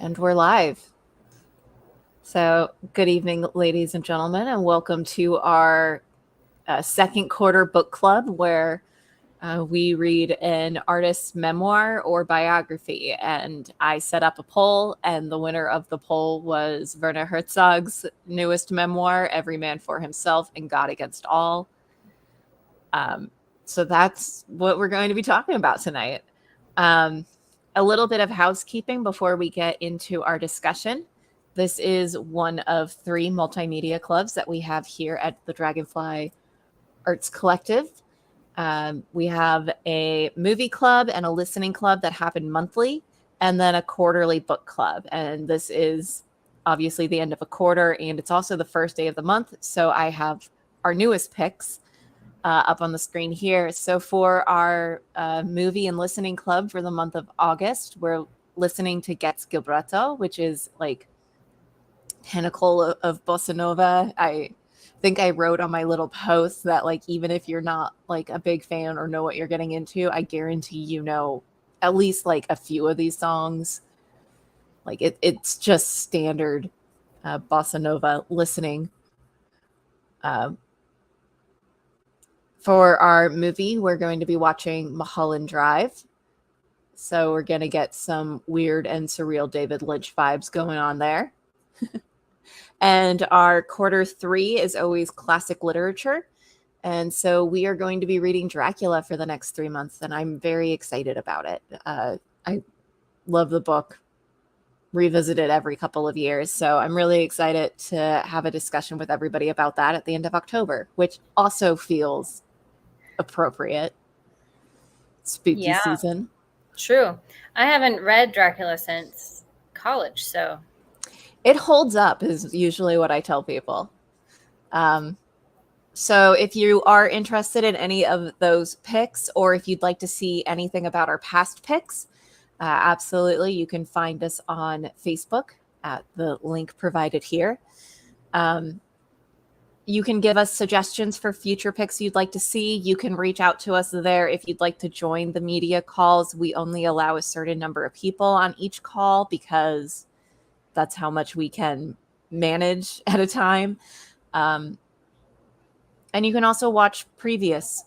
And we're live. So, good evening, ladies and gentlemen, and welcome to our second quarter book club where we read an artist's memoir or biography. And I set up a poll, and the winner of the poll was Werner Herzog's newest memoir, Every Man for Himself and God Against All. So that's what we're going to be talking about tonight. A little bit of housekeeping before we get into our discussion. This is one of 3 multimedia clubs that we have here at the Dragonfly Arts Collective. We have a movie club and a listening club that happen monthly, and then a quarterly book club. And this is obviously the end of a quarter, and it's also the first day of the month. So I have our newest picks up on the screen here. So for our movie and listening club for the month of August, we're listening to Gets Gilberto, which is like pinnacle of bossa nova. I think I wrote on my little post that like even if you're not like a big fan or know what you're getting into, I guarantee you know at least like a few of these songs. Like it's just standard bossa nova listening. For our movie, we're going to be watching Mulholland Drive. So we're going to get some weird and surreal David Lynch vibes going on there. And our quarter 3 is always classic literature. And so we are going to be reading Dracula for the next 3 months, and I'm very excited about it. I love the book, revisit it every couple of years. So I'm really excited to have a discussion with everybody about that at the end of October, which also feels appropriate. Spooky season. True. I haven't read Dracula since college, so it holds up is usually what I tell people. So if you are interested in any of those picks, or if you'd like to see anything about our past picks, absolutely, you can find us on Facebook at the link provided here. You can give us suggestions for future picks you'd like to see. You can reach out to us there if you'd like to join the media calls. We only allow a certain number of people on each call because that's how much we can manage at a time. And you can also watch previous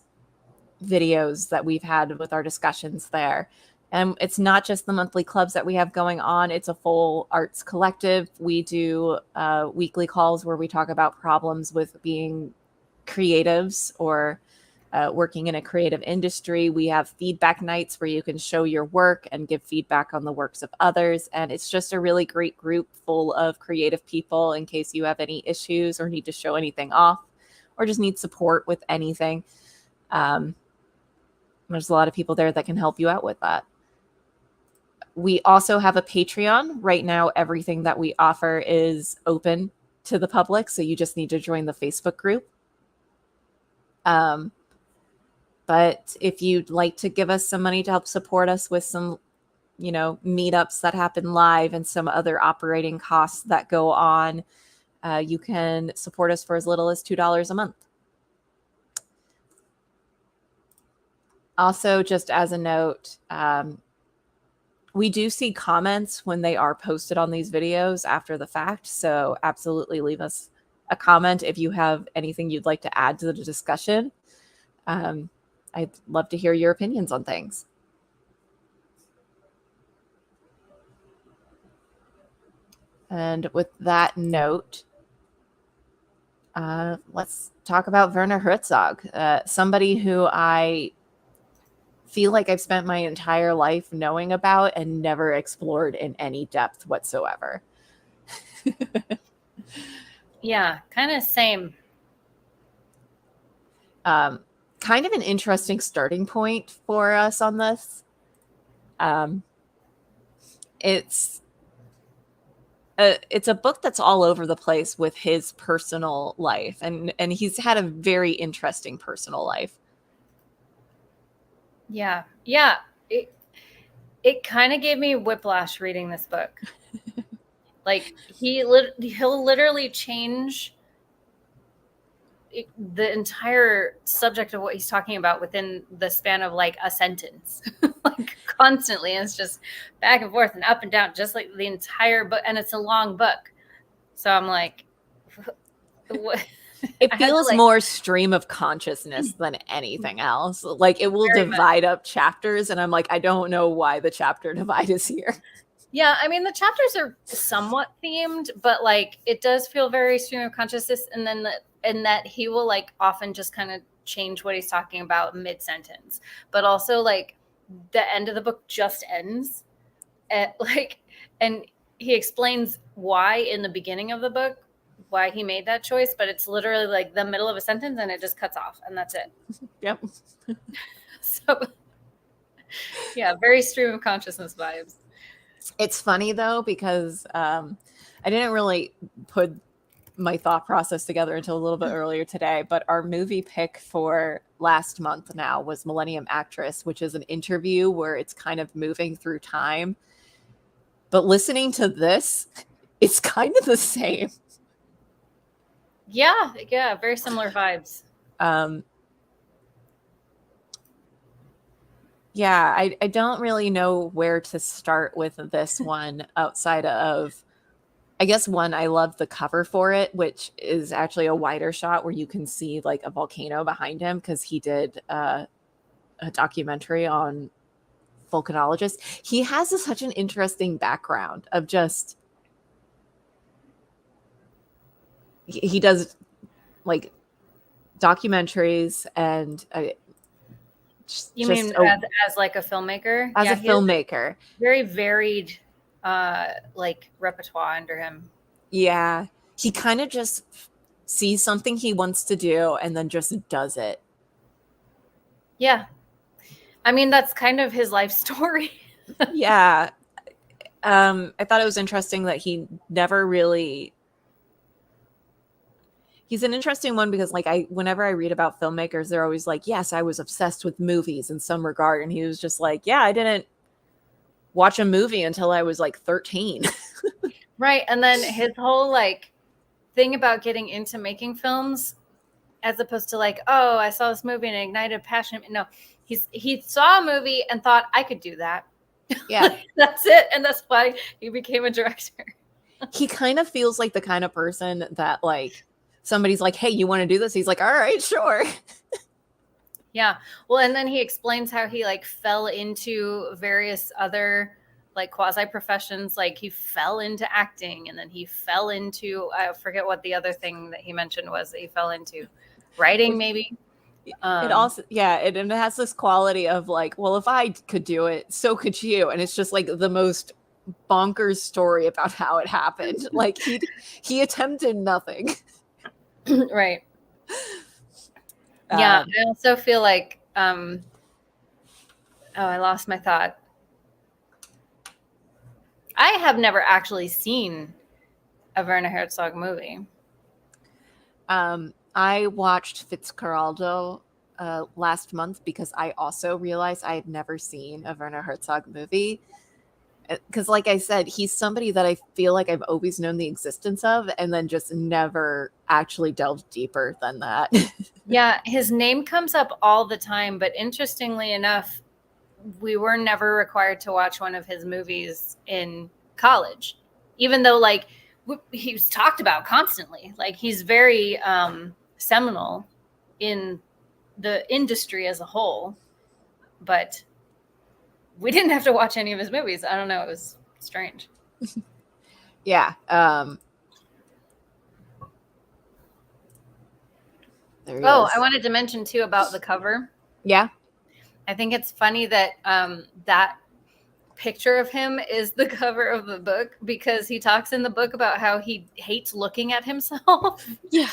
videos that we've had with our discussions there. And it's not just the monthly clubs that we have going on. It's a full arts collective. We do weekly calls where we talk about problems with being creatives or working in a creative industry. We have feedback nights where you can show your work and give feedback on the works of others. And it's just a really great group full of creative people in case you have any issues or need to show anything off or just need support with anything. There's a lot of people there that can help you out with that. We also have a Patreon. Right now, everything that we offer is open to the public, so you just need to join the Facebook group. But if you'd like to give us some money to help support us with some, meetups that happen live and some other operating costs that go on, you can support us for as little as $2 a month. Also, just as a note, we do see comments when they are posted on these videos after the fact. So absolutely leave us a comment if you have anything you'd like to add to the discussion. I'd love to hear your opinions on things. And with that note, let's talk about Werner Herzog, somebody who I feel like I've spent my entire life knowing about and never explored in any depth whatsoever. Yeah, kind of same. Kind of an interesting starting point for us on this. It's a book that's all over the place with his personal life, and he's had a very interesting personal life. Yeah. It kind of gave me whiplash reading this book. Like he'll literally change the entire subject of what he's talking about within the span of like a sentence. Like constantly. And it's just back and forth and up and down, just like the entire book. And it's a long book. So I'm like, what? It feels more stream of consciousness than anything else. Like it will divide up chapters, and I'm like, I don't know why the chapter divide is here. Yeah, I mean the chapters are somewhat themed, but like it does feel very stream of consciousness, and then that he will like often just kind of change what he's talking about mid-sentence, but also like the end of the book just ends at like, and he explains why in the beginning of the book, why he made that choice, but it's literally like the middle of a sentence and it just cuts off and that's it. Yep. So yeah, very stream of consciousness vibes. It's funny though, because I didn't really put my thought process together until a little bit earlier today, but our movie pick for last month now was Millennium Actress, which is an interview where it's kind of moving through time. But listening to this, it's kind of the same. Yeah, very similar vibes. Yeah, I don't really know where to start with this one outside of, I guess, one, I love the cover for it, which is actually a wider shot where you can see like a volcano behind him, because he did a documentary on volcanologists. He has such an interesting background of just, he does like documentaries and you mean as like a filmmaker? As a filmmaker. Very varied like repertoire under him. Yeah. He kind of just sees something he wants to do and then just does it. Yeah. I mean, that's kind of his life story. Yeah. I thought it was interesting that he never really, he's an interesting one because like whenever I read about filmmakers, they're always like, yes, I was obsessed with movies in some regard. And he was just like, yeah, I didn't watch a movie until I was like 13. Right. And then his whole like thing about getting into making films, as opposed to like, oh, I saw this movie and it ignited passion. No, he saw a movie and thought I could do that. Yeah. That's it. And that's why he became a director. He kind of feels like the kind of person that like somebody's like, hey, you want to do this? He's like, all right, sure. Yeah. Well, and then he explains how he like fell into various other like quasi professions. Like he fell into acting, and then he fell into, I forget what the other thing that he mentioned was that he fell into. Writing, maybe. It also, yeah, it has this quality of like, well, if I could do it, so could you. And it's just like the most bonkers story about how it happened. Like he attempted nothing. Right. Yeah. I also feel like, oh, I lost my thought. I have never actually seen a Werner Herzog movie. I watched Fitzcarraldo last month because I also realized I had never seen a Werner Herzog movie. Because like I said, he's somebody that I feel like I've always known the existence of and then just never actually delved deeper than that. Yeah, his name comes up all the time, but interestingly enough, we were never required to watch one of his movies in college, even though like he was talked about constantly. Like he's very seminal in the industry as a whole, but we didn't have to watch any of his movies. I don't know. It was strange. Yeah. I wanted to mention too about the cover. Yeah. I think it's funny that that picture of him is the cover of the book, because he talks in the book about how he hates looking at himself. Yeah.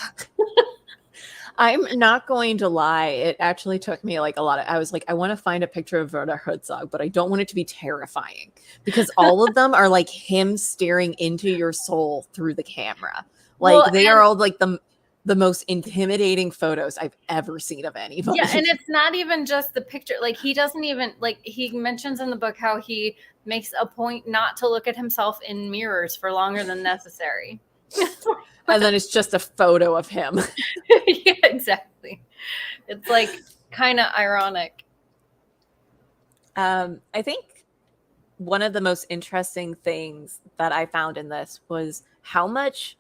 I'm not going to lie. It actually took me like I was like, I want to find a picture of Werner Herzog, but I don't want it to be terrifying, because all of them are like him staring into your soul through the camera. Like they are all like the most intimidating photos I've ever seen of anybody. Yeah, and it's not even just the picture. Like he doesn't even, like he mentions in the book how he makes a point not to look at himself in mirrors for longer than necessary. And then it's just a photo of him. Yeah, exactly. It's like kind of ironic. I think one of the most interesting things that I found in this was how much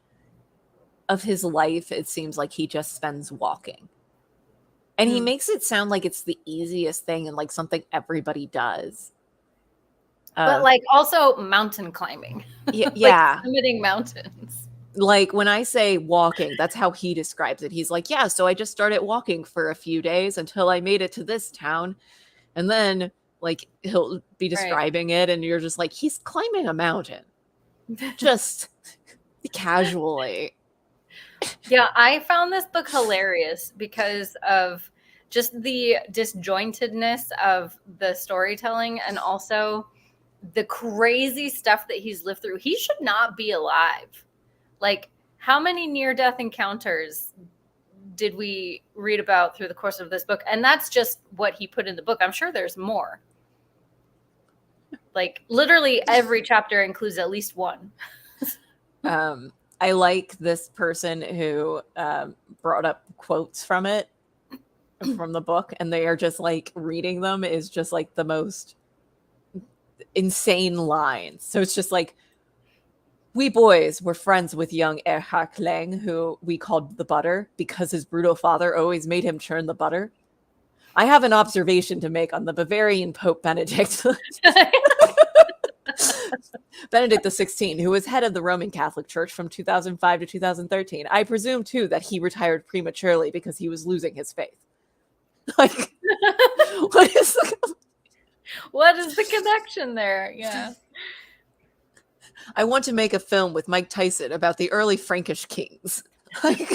of his life it seems like he just spends walking. And he makes it sound like it's the easiest thing and like something everybody does. But like also mountain climbing. Yeah. Like summiting mountains. Like when I say walking, that's how he describes it. He's like, yeah, so I just started walking for a few days until I made it to this town. And then like he'll be describing it and you're just like, he's climbing a mountain. Just casually. Yeah, I found this book hilarious because of just the disjointedness of the storytelling and also the crazy stuff that he's lived through. He should not be alive. Like, how many near-death encounters did we read about through the course of this book? And that's just what he put in the book. I'm sure there's more. Like, literally every chapter includes at least one. I like this person who brought up quotes from it, from the book, and they are just like reading them is just like the most insane lines. So it's just like, we boys were friends with young Erhard Lang, who we called the butter because his brutal father always made him churn the butter. I have an observation to make on the Bavarian Pope Benedict. Benedict XVI, who was head of the Roman Catholic Church from 2005 to 2013. I presume, too, that he retired prematurely because he was losing his faith. Like, what is the connection there? Yeah. I want to make a film with Mike Tyson about the early Frankish kings. Like,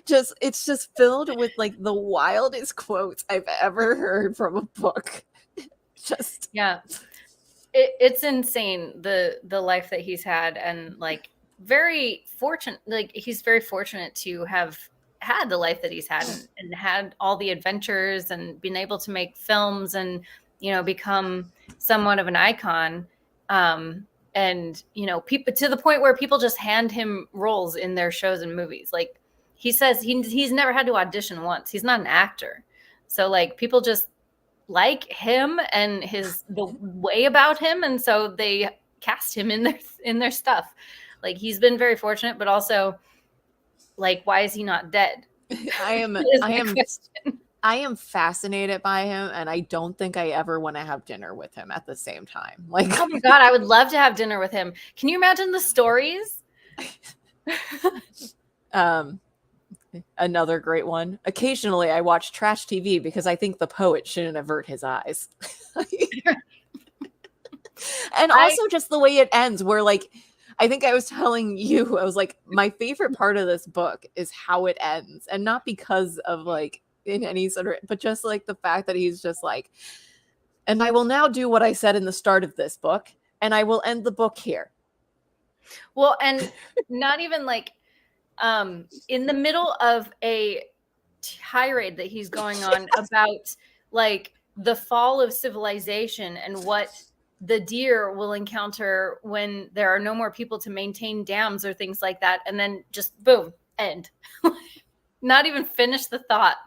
it's just filled with like the wildest quotes I've ever heard from a book. Just yeah. It's insane the life that he's had, and like very fortunate. Like he's very fortunate to have had the life that he's had and had all the adventures and been able to make films and become somewhat of an icon. And people to the point where people just hand him roles in their shows and movies. Like he says he's never had to audition once. He's not an actor, so like people just like him and the way about him, and so they cast him in their stuff. Like he's been very fortunate, but also like why is he not dead? I am fascinated by him, and I don't think I ever want to have dinner with him at the same time. Like, oh my God, I would love to have dinner with him. Can you imagine the stories? Another great one. Occasionally I watch trash TV because I think the poet shouldn't avert his eyes. And also just the way it ends, where like, I think I was telling you, I was like, my favorite part of this book is how it ends. And not because of like in any sort of, but just like the fact that he's just like, and I will now do what I said in the start of this book, and I will end the book here. Well, and not even like, in the middle of a tirade that he's going on about like the fall of civilization and what the deer will encounter when there are no more people to maintain dams or things like that. And then just boom, end. Not even finish the thought.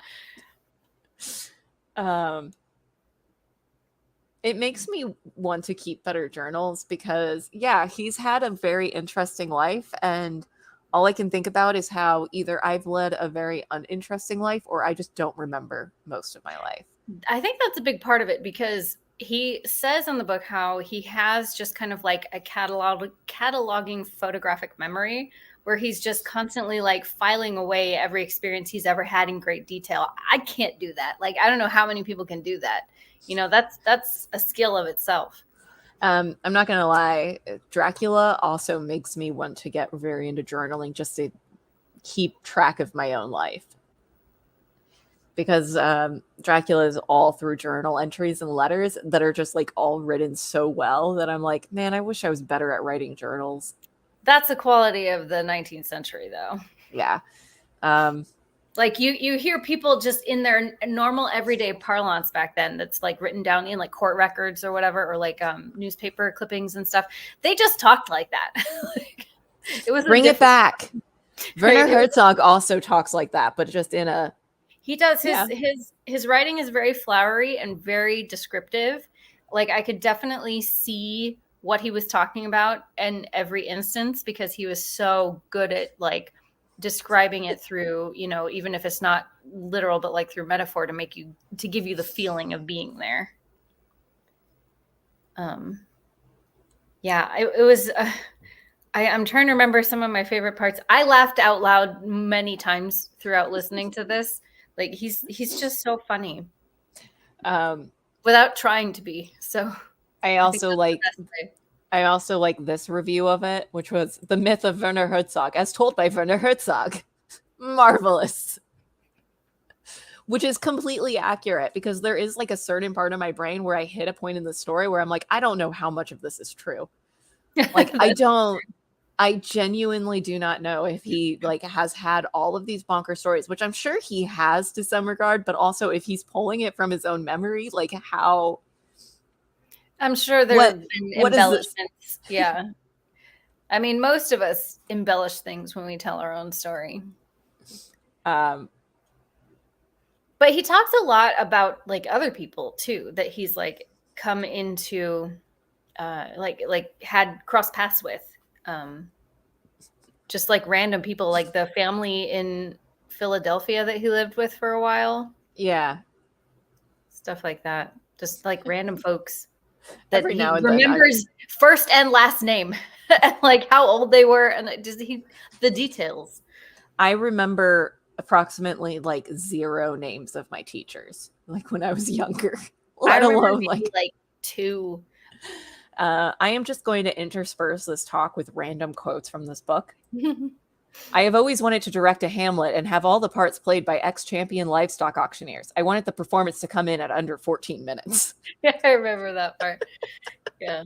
It makes me want to keep better journals because, yeah, he's had a very interesting life, and all I can think about is how either I've led a very uninteresting life or I just don't remember most of my life. I think that's a big part of it because he says in the book how he has just kind of like a cataloging photographic memory where he's just constantly like filing away every experience he's ever had in great detail. I can't do that. Like, I don't know how many people can do that. That's a skill of itself. I'm not going to lie. Dracula also makes me want to get very into journaling just to keep track of my own life. Because Dracula is all through journal entries and letters that are just like all written so well that I'm like, man, I wish I was better at writing journals. That's the quality of the 19th century, though. Yeah. Like you hear people just in their normal everyday parlance back then that's like written down in like court records or whatever, or like newspaper clippings and stuff. They just talked like that. Like, it was Bring it back. Werner Herzog also talks like that, but just in a... He does. His writing is very flowery and very descriptive. like I could definitely see what he was talking about in every instance, because he was so good at like describing it through, you know, even if it's not literal, but like through metaphor to give you the feeling of being there. Yeah, it was. I'm trying to remember some of my favorite parts. I laughed out loud many times throughout listening to this. Like he's just so funny without trying to be. So I I think also that's like the best way. I also like this review of it, which was the myth of Werner Herzog, as told by Werner Herzog. Marvelous. Which is completely accurate, because there is like a certain part of my brain where I hit a point in the story where I'm like, I don't know how much of this is true. Like I genuinely do not know if he like has had all of these bonker stories, which I'm sure he has to some regard, but also if he's pulling it from his own memory, like how. I'm sure there have been what is this? embellishments. Yeah. I mean, most of us embellish things when we tell our own story. But he talks a lot about like other people too, that he's like come into like had cross paths with. Just like random people, like the family in Philadelphia that he lived with for a while. Yeah. Stuff like that. Just like random folks that Every he now and remembers first and last name, and like how old they were, and just the details. I remember approximately like 0 names of my teachers, like when I was younger, let alone like 2. I am just going to intersperse this talk with random quotes from this book. I have always wanted to direct a Hamlet and have all the parts played by ex-champion livestock auctioneers. I wanted the performance to come in at under 14 minutes. Yeah, I remember that part. Yeah.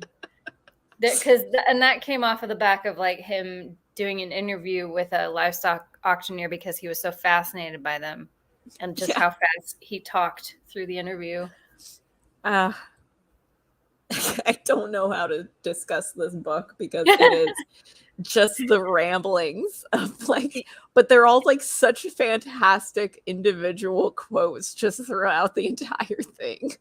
And that came off of the back of like him doing an interview with a livestock auctioneer because he was so fascinated by them and just how fast he talked through the interview. I don't know how to discuss this book because it is just the ramblings of like, but they're all like such fantastic individual quotes just throughout the entire thing.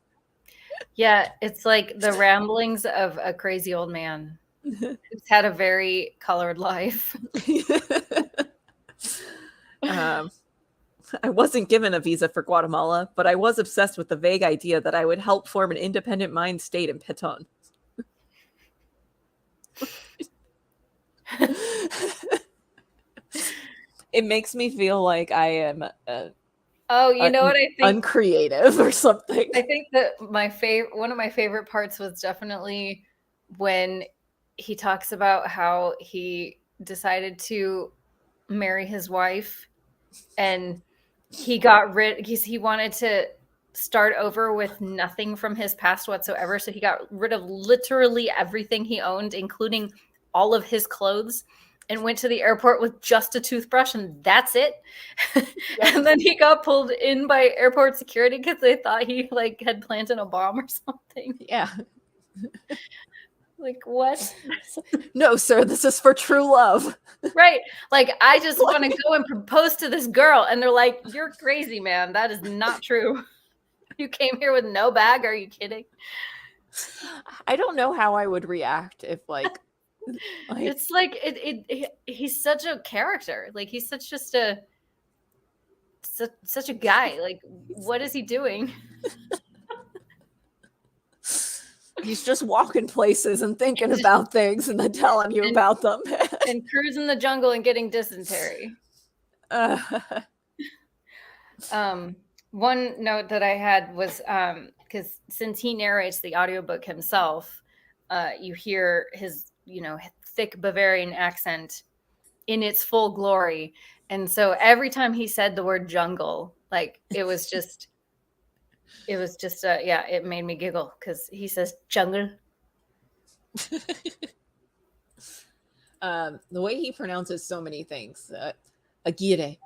Yeah, it's like the ramblings of a crazy old man who's had a very colored life. I wasn't given a visa for Guatemala, but I was obsessed with the vague idea that I would help form an independent mind state in Piton. It makes me feel like I am what I think? Uncreative or something. I think that one of my favorite parts was definitely when he talks about how he decided to marry his wife, and he got rid because he wanted to start over with nothing from his past whatsoever. So he got rid of literally everything he owned, including all of his clothes, and went to the airport with just a toothbrush, and that's it. Yep. And then he got pulled in by airport security because they thought he like had planted a bomb or something. Yeah. Like, what? No, sir, this is for true love. Right. Like, I just want to go and propose to this girl. And they're like, you're crazy, man. That is not true. You came here with no bag. Are you kidding? I don't know how I would react if it's like he's such a character. Like, he's such a guy. Like, what is he doing? He's just walking places and thinking about things and then telling you about them. And cruising the jungle and getting dysentery. One note that I had was because since he narrates the audiobook himself, you hear his, thick Bavarian accent in its full glory. And so every time he said the word jungle, like it was just it made me giggle because he says jungle. The way he pronounces so many things, Aguirre.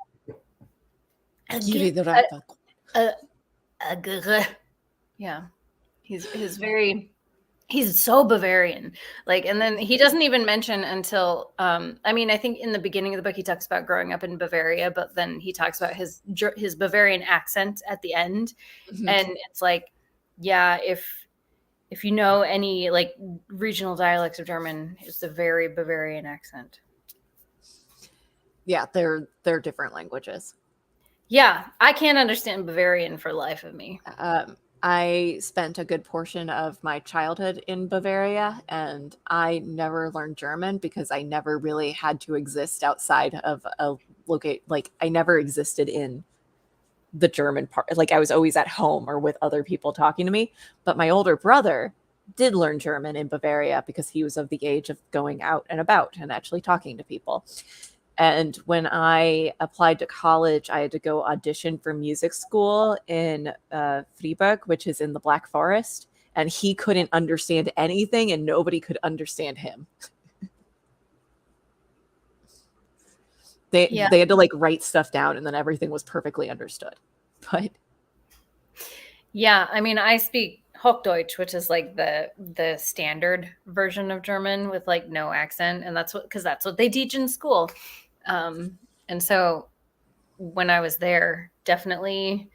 Aguirre de Rapa. Yeah, he's so Bavarian. Like, and then he doesn't even mention until, I think in the beginning of the book, he talks about growing up in Bavaria, but then he talks about his Bavarian accent at the end. Mm-hmm. And it's like, yeah, if if you know any like regional dialects of German, it's a very Bavarian accent. Yeah, they're different languages. Yeah, I can't understand Bavarian for the life of me. I spent a good portion of my childhood in Bavaria, and I never learned German because I never really had to exist outside of a locate. Like, I never existed in the German part. Like, I was always at home or with other people talking to me. But my older brother did learn German in Bavaria because he was of the age of going out and about and actually talking to people. And when I applied to college, I had to go audition for music school in Freiburg, which is in the Black Forest. And he couldn't understand anything, and nobody could understand him. They had to like write stuff down, and then everything was perfectly understood. But yeah, I mean, I speak Hochdeutsch, which is like the standard version of German with like no accent, and that's what they teach in school. And so when I was there, definitely,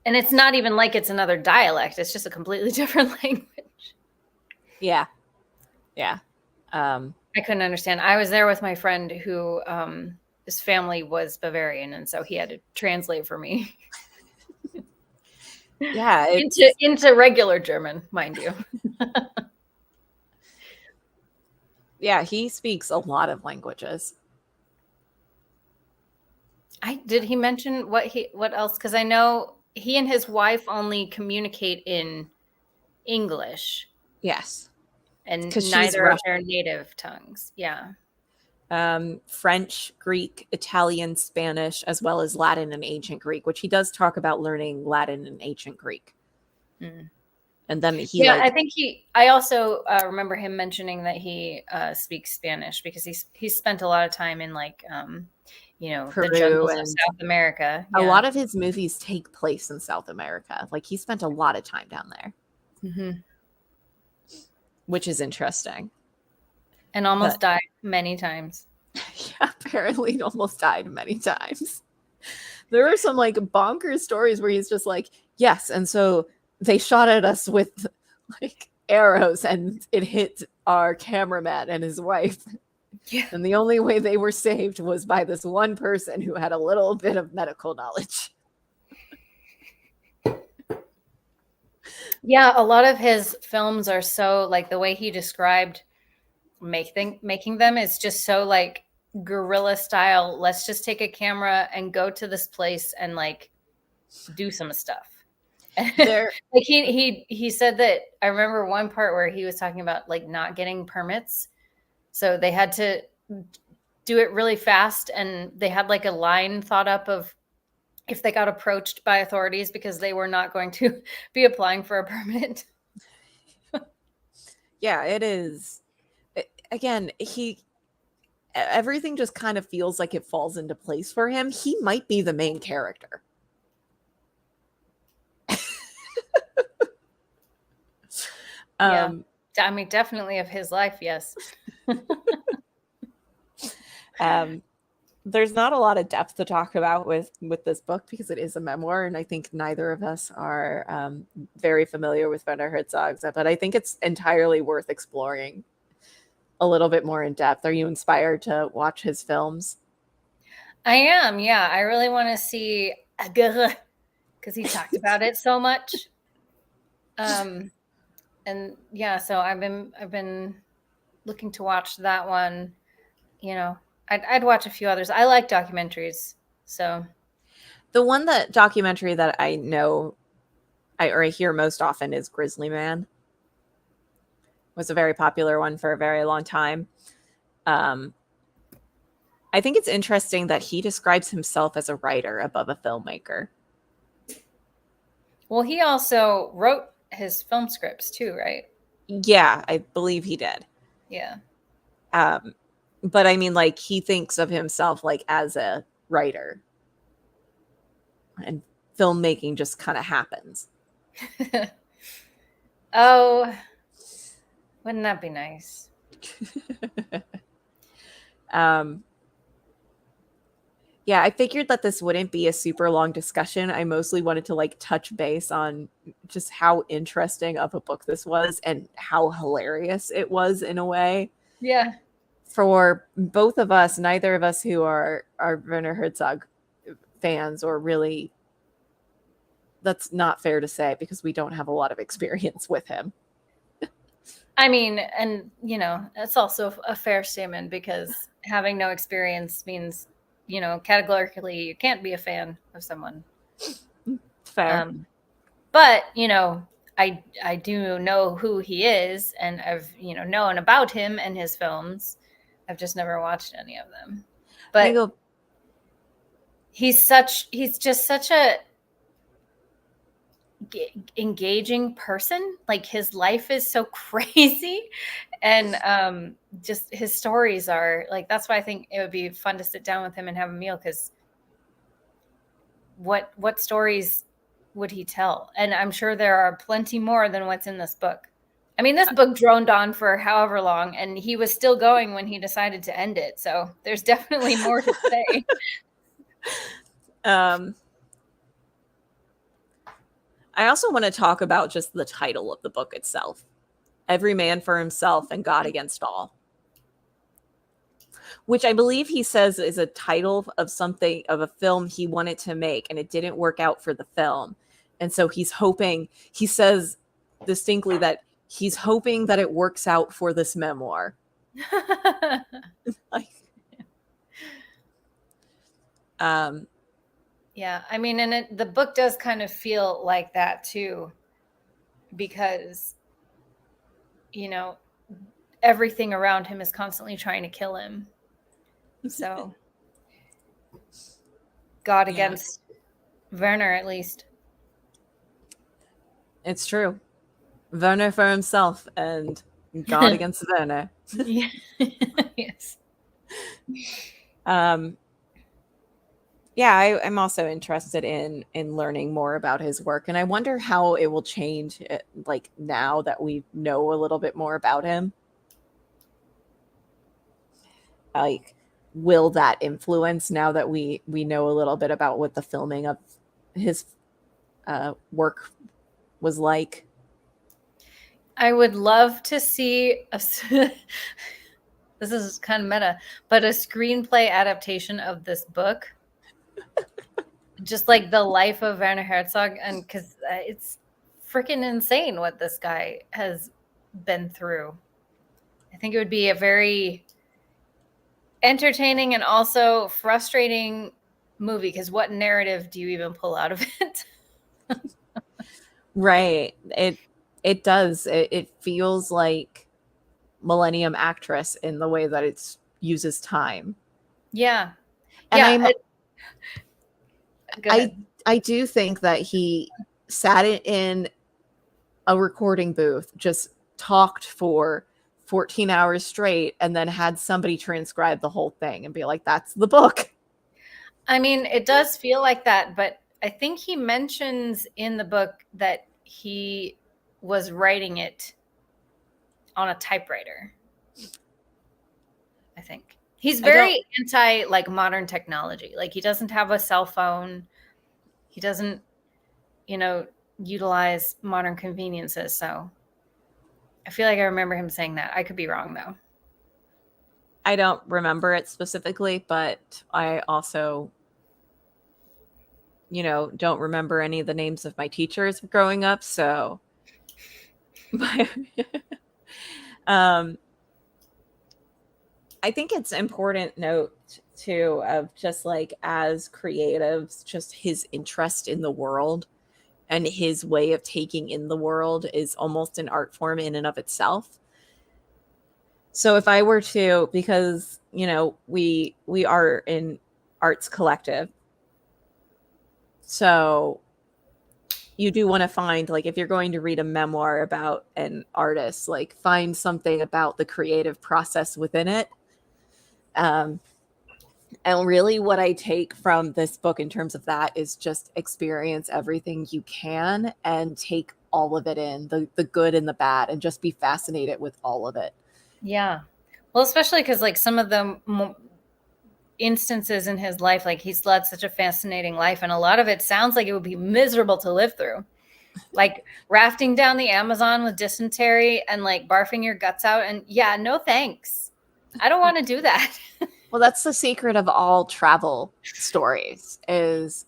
and it's not even like it's another dialect; it's just a completely different language. yeah. I couldn't understand. I was there with my friend who his family was Bavarian, and so he had to translate for me. Yeah, into regular German, mind you. Yeah, he speaks a lot of languages. Did he mention what else? Because I know he and his wife only communicate in English. Yes, And because she's neither of Russian. their native tongues. Yeah. French, Greek, Italian, Spanish, as well as Latin and ancient Greek, which he does talk about learning Latin and ancient Greek. Mm. And then I think I also remember him mentioning that he speaks Spanish because he spent a lot of time in like, Peru, the jungles of South America. Yeah. A lot of his movies take place in South America. Like, he spent a lot of time down there. Mm-hmm. Which is interesting. And almost died many times. Yeah, apparently almost died many times. There are some like bonkers stories where he's just like, yes, and so they shot at us with like arrows and it hit our cameraman and his wife. Yeah. And the only way they were saved was by this one person who had a little bit of medical knowledge. Yeah, a lot of his films are so like the way he described making them is just so like guerrilla style. Let's just take a camera and go to this place and like do some stuff. Like he said that I remember one part where he was talking about like not getting permits. So they had to do it really fast and they had like a line thought up of if they got approached by authorities because they were not going to be applying for a permit. Yeah, it is. Again, everything just kind of feels like it falls into place for him. He might be the main character. Yeah. I mean, definitely of his life, yes. There's not a lot of depth to talk about with this book because it is a memoir, and I think neither of us are very familiar with Werner Herzog, but I think it's entirely worth exploring a little bit more in depth. Are you inspired to watch his films? I am, yeah. I really want to see because he talked about it so much. And yeah, so I've been looking to watch that one. I'd watch a few others. I like documentaries, so The documentary that I know I hear most often is Grizzly Man. Was a very popular one for a very long time. I think it's interesting that he describes himself as a writer above a filmmaker. Well, he also wrote his film scripts too, right? Yeah, I believe he did. Yeah. But I mean, like, he thinks of himself like as a writer, and filmmaking just kind of happens. Oh, wouldn't that be nice? Yeah, I figured that this wouldn't be a super long discussion. I mostly wanted to like touch base on just how interesting of a book this was and how hilarious it was in a way. Yeah. For both of us, neither of us who are Werner Herzog fans, or really, that's not fair to say because we don't have a lot of experience with him. I mean, and it's also a fair statement because having no experience means, categorically you can't be a fan of someone. Fair. But I do know who he is, and I've known about him and his films. I've just never watched any of them. But he's just such a engaging person. Like, his life is so crazy, and just his stories are like, that's why I think it would be fun to sit down with him and have a meal, because what stories would he tell? And I'm sure there are plenty more than what's in this book. I mean, this book droned on for however long, and he was still going when he decided to end it. So there's definitely more to say. I also want to talk about just the title of the book itself. Every Man for Himself and God Against All. Which I believe he says is a title of something, of a film he wanted to make, and it didn't work out for the film. And so he's hoping, he says distinctly that he's hoping that it works out for this memoir. Like, yeah, I mean, and the book does kind of feel like that too, because everything around him is constantly trying to kill him. So God against Werner, at least. It's true. Werner for himself and God against Werner. Yes. Yeah, I'm also interested in learning more about his work, and I wonder how it will change, like now that we know a little bit more about him. Like, will that influence now that we know a little bit about what the filming of his work was like? I would love to see this is kind of meta, but a screenplay adaptation of this book. Just like the life of Werner Herzog, and because it's freaking insane what this guy has been through. I think it would be a very entertaining and also frustrating movie, because what narrative do you even pull out of it? Right. It does. It feels like Millennium Actress in the way that it uses time. Yeah. And yeah. I do think that he sat in a recording booth, just talked for 14 hours straight, and then had somebody transcribe the whole thing and be like, that's the book. I mean, it does feel like that, but I think he mentions in the book that he was writing it on a typewriter. I think he's very anti like modern technology. Like, he doesn't have a cell phone. He doesn't, utilize modern conveniences. So I feel like I remember him saying that. I could be wrong though. I don't remember it specifically, but I also, don't remember any of the names of my teachers growing up. So, I think it's important note too of just like, as creatives, just his interest in the world and his way of taking in the world is almost an art form in and of itself. So if I were to, because we are in arts collective, so you do want to find, like, if you're going to read a memoir about an artist, like, find something about the creative process within it. And really what I take from this book in terms of that is just experience everything you can and take all of it in, the good and the bad, and just be fascinated with all of it. Yeah. Well, especially because like some of the instances in his life, like he's led such a fascinating life, and a lot of it sounds like it would be miserable to live through, like rafting down the Amazon with dysentery and like barfing your guts out. And yeah, no thanks. I don't want to do that. Well, that's the secret of all travel stories, is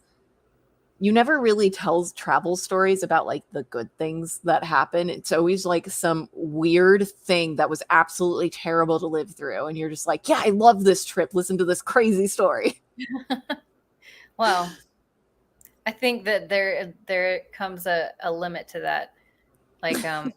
you never really tells travel stories about like the good things that happen. It's always like some weird thing that was absolutely terrible to live through. And you're just like, yeah, I love this trip. Listen to this crazy story. Well, I think that there comes a limit to that. Like, I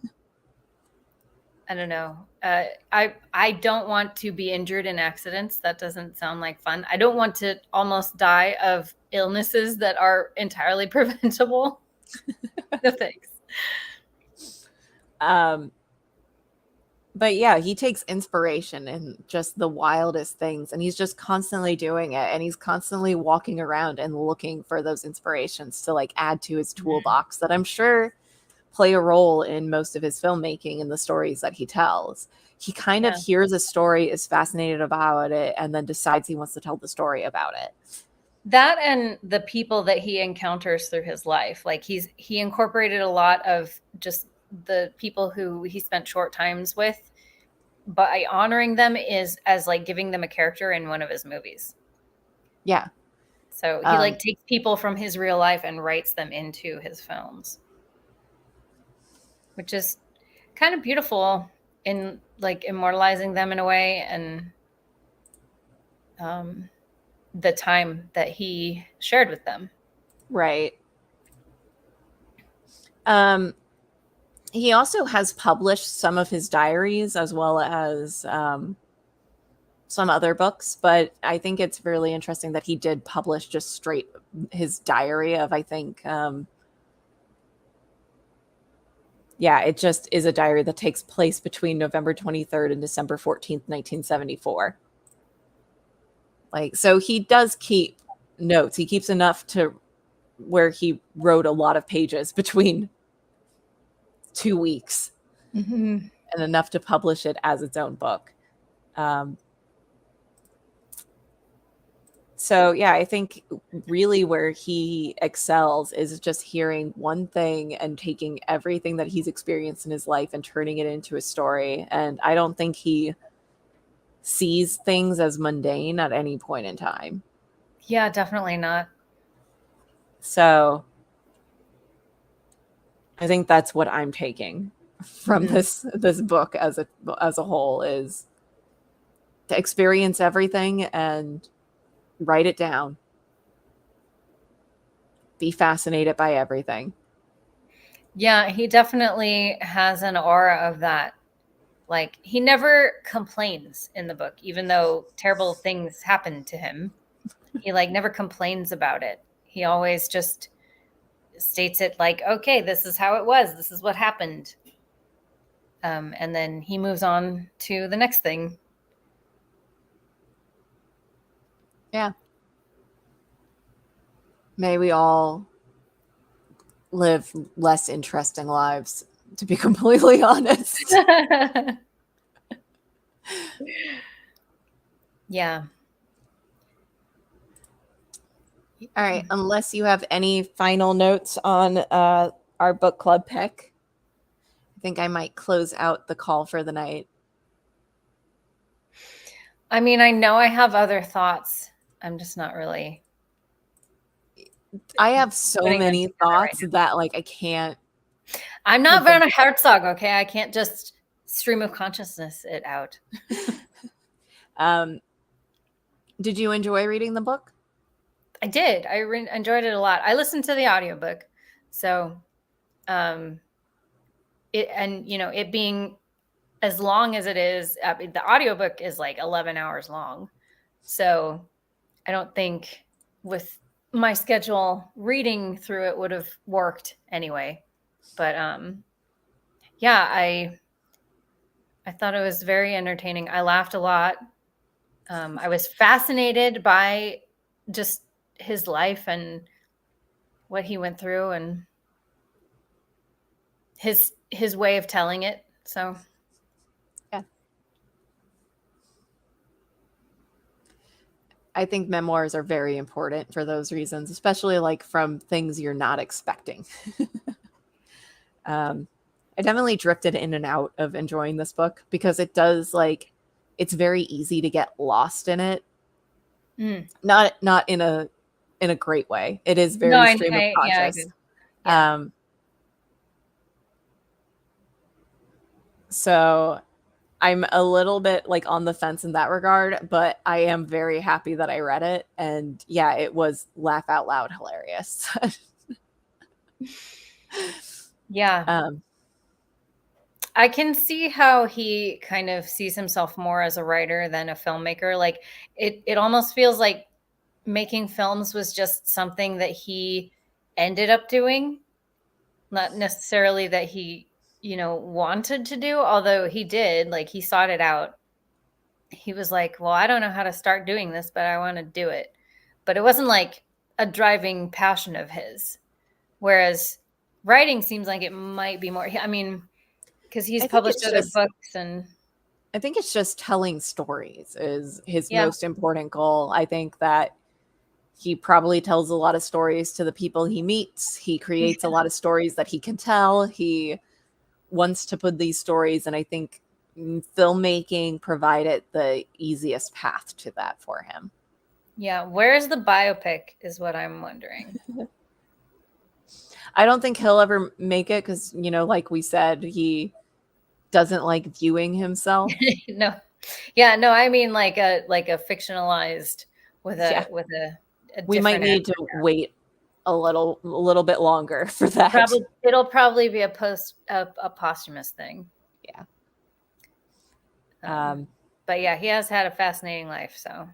don't know. I don't want to be injured in accidents. That doesn't sound like fun. I don't want to almost die of illnesses that are entirely preventable. No thanks. But yeah, he takes inspiration in just the wildest things, and he's just constantly doing it, and he's constantly walking around and looking for those inspirations to like add to his toolbox that I'm sure play a role in most of his filmmaking and the stories that he tells. He kind of hears a story, is fascinated about it, and then decides he wants to tell the story about it. That and the people that he encounters through his life. Like he incorporated a lot of just the people who he spent short times with, by honoring them is as like giving them a character in one of his movies. Yeah. So he like takes people from his real life and writes them into his films, which is kind of beautiful in like immortalizing them in a way, and the time that he shared with them. Right. He also has published some of his diaries as well as some other books, but I think it's really interesting that he did publish just straight his diary of, I think, it just is a diary that takes place between November 23rd and December 14th, 1974. Like, so he does keep notes. He keeps enough to where he wrote a lot of pages between 2 weeks, and enough to publish it as its own book. So yeah, I think really where he excels is just hearing one thing and taking everything that he's experienced in his life and turning it into a story. And I don't think he sees things as mundane at any point in time. Yeah, definitely not. So I think that's what I'm taking from this book as a whole, is to experience everything and write it down. Be fascinated by everything. Yeah, he definitely has an aura of that. Like he never complains in the book, even though terrible things happen to him. He like never complains about it. He always just states it like, okay, this is how it was. This is what happened. And then he moves on to the next thing. Yeah. May we all live less interesting lives, to be completely honest. Yeah. All right. Unless you have any final notes on our book club pick, I think I might close out the call for the night. I mean, I know I have other thoughts. I'm just not really. I have so many thoughts that like I can't. I'm not Werner Herzog, okay? I can't just stream of consciousness it out. Did you enjoy reading the book? I did. I enjoyed it a lot. I listened to the audiobook. So it being as long as it is, the audiobook is like 11 hours long. So I don't think with my schedule reading through it would have worked anyway. But yeah, I thought it was very entertaining. I laughed a lot. I was fascinated by just his life and what he went through and his way of telling it. So yeah. I think memoirs are very important for those reasons, especially like from things you're not expecting. I definitely drifted in and out of enjoying this book because it does like it's very easy to get lost in it. Not in a great way. It is No, very stream of yeah, I conscious. agree. Yeah. So I'm a little bit like on the fence in that regard, but I am very happy that I read it. And yeah, it was laugh out loud hilarious. Yeah. I can see how he kind of sees himself more as a writer than a filmmaker. Like it almost feels like making films was just something that he ended up doing, not necessarily that he, wanted to do, although he did, like he sought it out. He was like, well, I don't know how to start doing this, but I want to do it. But it wasn't like a driving passion of his. Whereas writing seems like it might be more, I mean, because he's I think published it's other just books and I think it's just telling stories is his yeah. most important goal. I think that he probably tells a lot of stories to the people he meets. He creates a lot of stories that he can tell. He wants to put these stories, and I think filmmaking provided the easiest path to that for him. Yeah, where's the biopic is what I'm wondering. I don't think he'll ever make it because, like we said, he doesn't like viewing himself. No. Yeah, no, I mean like a fictionalized with Yeah. a We might different need to actor. wait a little bit longer for that. It'll probably be a posthumous thing. Yeah. But yeah, he has had a fascinating life, so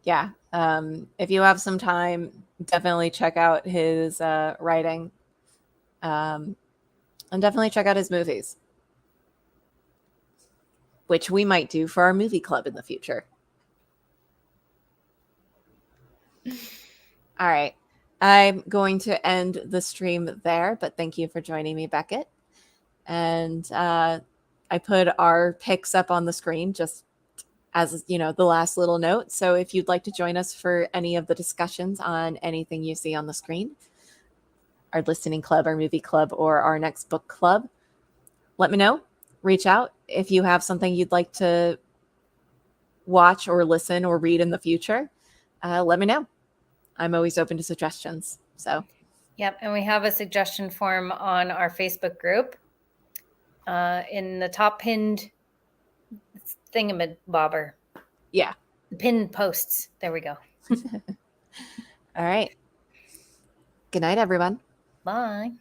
yeah. If you have some time, definitely check out his writing, and definitely check out his movies, which we might do for our movie club in the future. All right. I'm going to end the stream there, but thank you for joining me, Beckett. And I put our picks up on the screen just as the last little note. So if you'd like to join us for any of the discussions on anything you see on the screen, our listening club, our movie club, or our next book club, let me know. Reach out if you have something you'd like to watch or listen or read in the future. Let me know. I'm always open to suggestions. So, yep. And we have a suggestion form on our Facebook group in the top pinned thingamabobber. Yeah. The pinned posts. There we go. All right. Good night, everyone. Bye.